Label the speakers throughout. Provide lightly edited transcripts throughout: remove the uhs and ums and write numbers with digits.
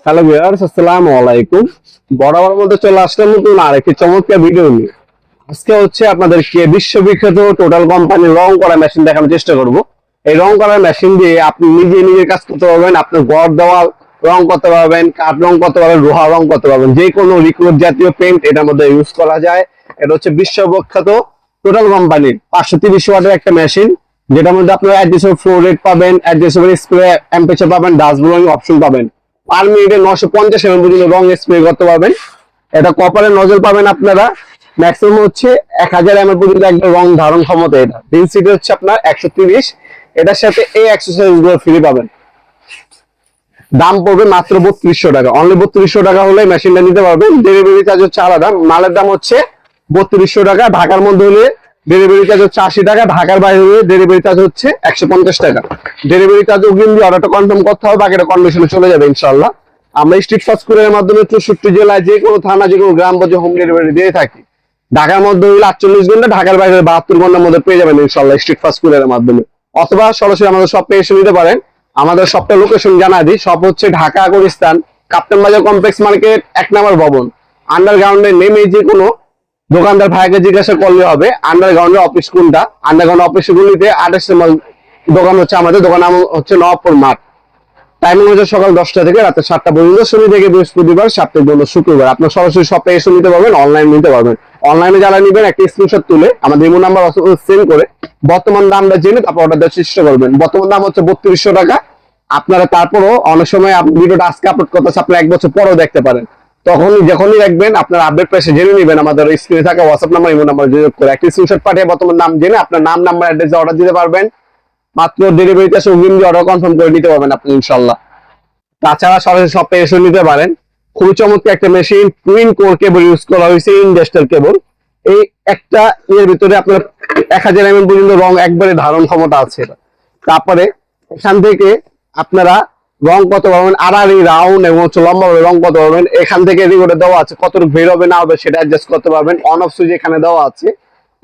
Speaker 1: Hello viewers, আসসালামু আলাইকুম। বরাবর মধ্যে চলে আসলাম নতুন আরেকটি চমৎকার ভিডিও নিয়ে। আজকে হচ্ছে আপনাদেরকে বিশ্ববিখ্যাত টোটাল কোম্পানির রং করা মেশিন দেখানোর চেষ্টা করব। এই রং করার মেশিন দিয়ে আপনি নিজের কাজ করতে পারবেন। আপনার ঘর দেওয়াল রং করতে পারবেন, কাঠ রং করতে পারবেন, লোহা রং করতে পারবেন। যে কোনো লিকুইড জাতীয় পেইন্ট এটার মধ্যে ইউজ করা যায়। এটা হচ্ছে বিশ্ববিখ্যাত টোটাল কোম্পানির 530 ওয়াটের একটা মেশিন, যেটার মধ্যে আপনারা অ্যাডজাস্টেবল ফ্লো রেট পাবেন, অ্যাডজাস্টেবল স্প্রে টেম্পারেচার পাবেন, ডাস্ট ব্লোয়িং অপশন পাবেন। পার মিনিটে 950 ml পর্যন্ত রং স্প্রে করতে পারবেন। এটা কপারের নজল পাবেন আপনারা। ম্যাক্সিমাম হচ্ছে 1000 ml পর্যন্ত একটা রং ধারণ ক্ষমতা। এটা ডেনসিটি হচ্ছে আপনার 130। এটার সাথে এই এক্সারসাইজ গুলো ফ্রি পাবেন। দাম পড়বে মাত্র 3200 টাকা। অনলি 3200 টাকা হলে মেশিনটা নিতে পারবেন। ডেলিভারি চার্জ হচ্ছে আলাদা। মালের দাম হচ্ছে 3200 টাকা। ঢাকার মধ্যে হলে ডেলিভারি চার্জ হচ্ছে 80 টাকা। ঢাকার বাইরে হলে ডেলিভারি চার্জ হচ্ছে 150 টাকা। ডেলিভারি চার্জ অগ্রিম দিয়ে অর্ডারটা কনফার্ম করতে হবে, বাকিটা কন্ডিশনে চলে যাবে ইনশাআল্লাহ। আমরা স্ট্রিট ফাস্ট কুরিয়ারের মাধ্যমে 64 জেলায় যে কোনো থানা, যে কোনো গ্রাম পর্যায়ে হোম ডেলিভারি দিয়ে থাকি। ঢাকার মধ্যে হলে 48 ঘন্টা, ঢাকার বাইরে 72 ঘন্টার মধ্যে পেয়ে যাবেন ইনশাআল্লাহ স্ট্রিট ফাস্ট কুরিয়ারের মাধ্যমে। অথবা সরাসরি আমাদের শপে এসে নিতে পারেন। আমাদের শপটা লোকেশন জানা দিই। শপ হচ্ছে ঢাকা গুলিস্তান কাপ্তান বাজার কমপ্লেক্স মার্কেট 1 নম্বর ভবন। আন্ডারগ্রাউন্ডে নেমে যে কোনো দোকানদার ভাইকে জিজ্ঞাসা করলে হবে আন্ডারগ্রাউন্ডের অফিস কোনটা। আন্ডারগ্রাউন্ড অফিস গুলিতে 28 নম্বর দোকান হচ্ছে আমাদের। দোকান নাম হচ্ছে নবাবপুর মাঠ। টাইমিং হচ্ছে সকাল 10টা থেকে রাতে 7টা পর্যন্ত। শনি থেকে বৃহস্পতিবার, সাপ্তাহিক বন্ধ শুক্রবার। আপনার সরাসরি শপে এসে নিতে পারবেন, অনলাইন নিতে পারবেন। অনলাইনে যারা নিবেন একটা স্ক্রিনশট তুলে আমাদের ইমো নাম্বার সেন্ড করে বর্তমান দামটা জেনে তারপর অর্ডার দেওয়ার চেষ্টা করবেন। বর্তমান দাম হচ্ছে 3200 টাকা। আপনারা তারপরও অনেক সময় ভিডিওটা আজকে আপলোড করতেছে, আপনারা 1 বছর পরেও দেখতে পারেন। যখনই দেখবেন আপনার আপডেট প্রাইসে জেনে নেবেন। আমাদের স্ক্রিনে থাকা হোয়াটসঅ্যাপ নাম্বার, ইমো নাম্বার যোগাযোগ করে একটা স্ক্রিনশট পাঠিয়ে বর্তমান দাম জেনে আপনার নাম, নাম্বার, অ্যাড্রেসে অর্ডার দিতে পারবেন। মাত্র ডেলিভারি চার্জ অগ্রিম দিয়ে অর্ডার কনফার্ম করে নিতে পারবেন আপনি ইনশাআল্লাহ। তাছাড়া সরাসরি শপে এসে নিতে পারেন। খুবই চমৎকার একটা মেশিন। টুইন কোর কেবল ইউজ করা হয়েছে, ইন্ডাস্ট্রিয়াল কেবল। এই একটা এর ভিতরে আপনার 1000 ml পর্যন্ত রং একবারে ধারণ ক্ষমতা আছে। তারপরে এখান থেকে আপনারা রং করতে পারবেন, আড়াআড়ি রাউন্ড এবং লম্বা রং করতে পারবেন। এখান থেকে রিমোটে দেওয়া আছে কতটুকু বের হবে না হবে সেটা অ্যাডজাস্ট করতে পারবেন। অন অফ সুইচ এখানে দেওয়া আছে।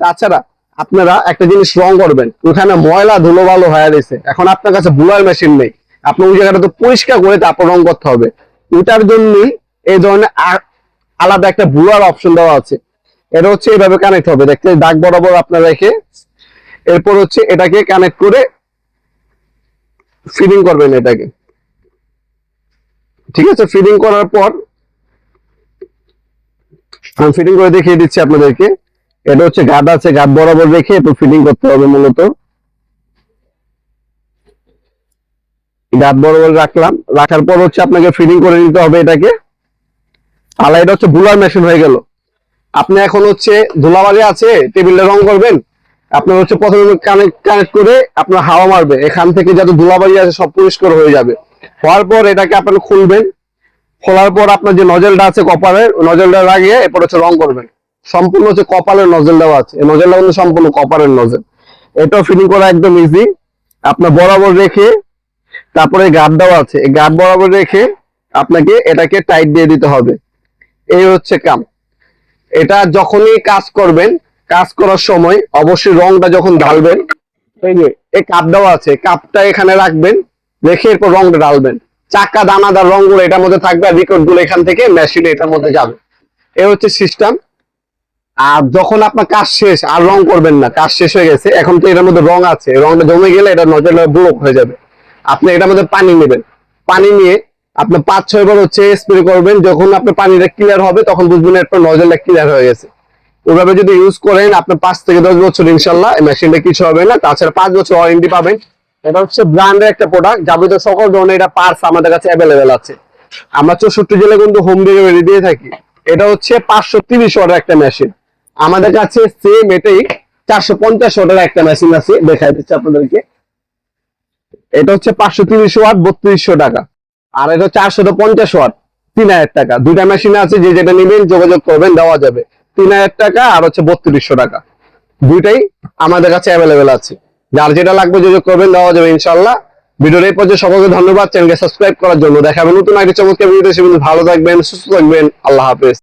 Speaker 1: তাছাড়া আপনারা একটা জিনিস রং করবেন, ওখানে ময়লা ধুলো ভালো হয়ে গেছে, এখন আপনার কাছে বুলার মেশিন নেই, আপনি ওই জায়গাটা তো পরিষ্কার করে তারপর রং করতে হবে। ওটার জন্যই এই ধরনের আলাদা একটা বুলার অপশন দেওয়া আছে। এটা হচ্ছে এইভাবে কানেক্ট হবে, দেখতে দাগ বরাবর আপনারা রেখে এরপর হচ্ছে এটাকে কানেক্ট করে ফিডিং করবেন এটাকে। ঠিক আছে, ফিডিং করার পর আমি ফিটিং করে দেখিয়ে দিচ্ছি আপনাদেরকে। এটা হচ্ছে গার্ড আছে, গার্ড বরাবর রেখে এরপর ফিটিং করতে হবে। মূলত গার্ড বরাবর রাখলাম, রাখার পর হচ্ছে আপনাকে ফিটিং করে নিতে হবে এটাকে। তাহলে এটা হচ্ছে বুলার মেশিন হয়ে গেল। আপনি এখন হচ্ছে ধুলাবালি আছে, টেবিলে রং করবেন, আপনার হচ্ছে প্রথমে কানেক্ট করে আপনার হাওয়া মারবে, এখান থেকে যত ধুলাবালি আছে সব পরিষ্কার হয়ে যাবে। হওয়ার পর এটাকে আপনারা খুলবেন। খোলার পর আপনার যে নজলটা আছে কপারের, ওই নজলটা লাগিয়ে এরপর হচ্ছে রং করবেন। সম্পূর্ণ হচ্ছে কপালের নজল দেওয়া আছে, এই নজলটা কিন্তু সম্পূর্ণ কপারের নজল। এটাও ফিটিং করা একদম ইজি। আপনার বরাবর রেখে তারপরে গার্ড দেওয়া আছে, এই গার্ড বরাবর রেখে আপনাকে এটাকে টাইট দিয়ে দিতে হবে। এই হচ্ছে কাম। এটা যখনই কাজ করবেন, কাজ করার সময় অবশ্যই রংটা যখন ঢালবেন, এই যে এই কাপ দেওয়া আছে, কাপটা এখানে রাখবেন, রেখে এরপর রংটা ঢালবেন। চাকা দানাদার রংগুলো এটার মধ্যে থাকবে, আর রিকর্ড গুলো এখান থেকে মেশিনে এটার মধ্যে যাবে। এই হচ্ছে সিস্টেম। আর যখন আপনার কাজ শেষ আর রং করবেন না, কাজ শেষ হয়ে গেছে, এখন তো এটার মধ্যে রং আছে, রংটা জমে গেলে এটা নজলে ব্লক হয়ে যাবে। আপনি এটার মধ্যে পানি নেবেন, পানি নিয়ে আপনি 5-6 বার হচ্ছে স্প্রে করবেন। যখন আপনার পানিটা ক্লিয়ার হবে তখন বুঝবেন এরপর নজলটা ক্লিয়ার হয়ে গেছে। ওইভাবে যদি ইউজ করেন আপনার 5 থেকে 10 বছর ইনশাল্লাহ এই মেশিনটা কিছু হবে না। তাছাড়া 5 বছর ওয়ারেন্টি পাবেন। এটা হচ্ছে ব্র্যান্ডের একটা প্রোডাক্ট, যাবতীয় সকল ধরনের এটা পার্টস আমাদের কাছে অ্যাভেলেবেল আছে। আমরা 64 জেলায় কিন্তু হোম ডেলিভারি দিয়ে থাকি। এটা হচ্ছে 530 ওয়াটের একটা মেশিন। আমাদের কাছে সেম এটাই 450 ওয়াটের একটা মেশিন আছে, দেখাই দিচ্ছি আপনাদেরকে। এটা হচ্ছে 530 ওয়াট 3200 টাকা, আর এটা 450 ওয়াট 3000 টাকা। দুইটা মেশিন আছে, যে যেটা নেবেন যোগাযোগ করবেন, দেওয়া যাবে। 3000 টাকা আর হচ্ছে 3200 টাকা, দুইটাই আমাদের কাছে অ্যাভেলেবেল আছে। যার যেটা লাগবে যোগাযোগ করবেন, দেওয়া যাবে ইনশাল্লাহ। ভিডিওর এই পর্যায়ে সকলকে ধন্যবাদ চ্যানেলকে সাবস্ক্রাইব করার জন্য। দেখাবেন নতুন একটা চমৎকার ভিডিও। সে ভালো থাকবেন, সুস্থ থাকবেন। আল্লাহ হাফেজ।